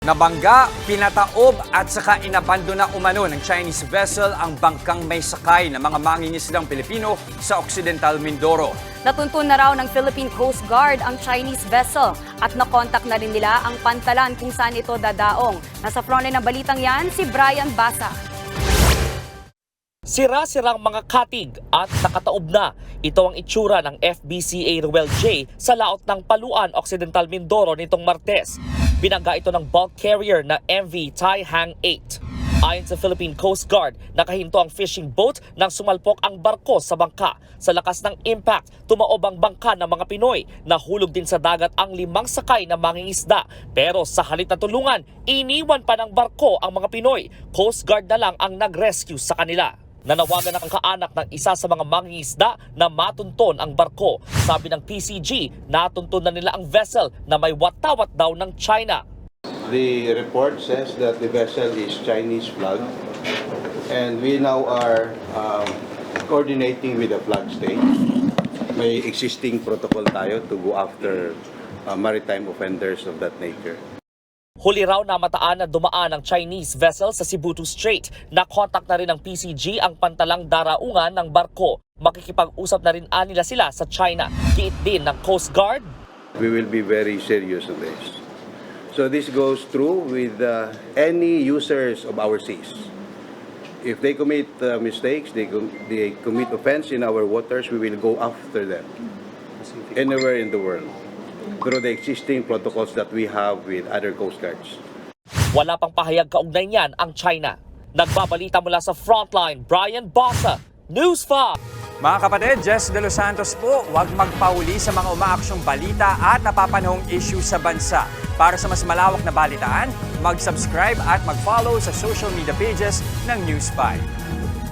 Nabangga, pinataob at saka inabandona umano ng Chinese vessel ang bangkang may sakay ng mga mangingisdang Pilipino sa Occidental Mindoro. Natuntun na raw ng Philippine Coast Guard ang Chinese vessel at nakontak na rin nila ang pantalan kung saan ito dadaong. Nasa frontline ng balitang yan, si Brian Basa. Sira-sirang mga katig at nakataob na. Ito ang itsura ng FBCA Ruel J sa laot ng Paluan, Occidental Mindoro nitong Martes. Binangga ito ng bulk carrier na MV Tai Hang 8. Ayon sa Philippine Coast Guard, nakahinto ang fishing boat nang sumalpok ang barko sa bangka. Sa lakas ng impact, tumaob ang bangka ng mga Pinoy. Nahulog din sa dagat ang 5 sakay na mangingisda. Pero sa halip na tulungan, iniwan pa ng barko ang mga Pinoy. Coast Guard na lang ang nag-rescue sa kanila. Nanawagan ang kaanak ng isa sa mga mangingisda na matunton ang barko. Sabi ng PCG, natunton na nila ang vessel na may watawat daw ng China. The report says that the vessel is Chinese flag, and we now are coordinating with the flag state. May existing protocol tayo to go after maritime offenders of that nature. Huli raw na mataan na dumaan ang Chinese vessel sa Sibutu Strait. Nakontak na rin ng PCG ang pantalang daraungan ng barko. Makikipag-usap na rin nila sila sa China. Giit din ng Coast Guard. We will be very serious on this. So this goes through with any users of our seas. If they commit mistakes, they commit offense in our waters, we will go after them anywhere in the world through the existing protocols that we have with other coast guards. Wala pang pahayag kaugnay niyan ang China. Nagbabalita mula sa Frontline, Brian Basa, News 5. Mga kapatid, Jess De Los Santos po, huwag magpahuli sa mga umaaksyong balita at napapanahong issue sa bansa. Para sa mas malawak na balitaan, mag-subscribe at mag-follow sa social media pages ng News 5.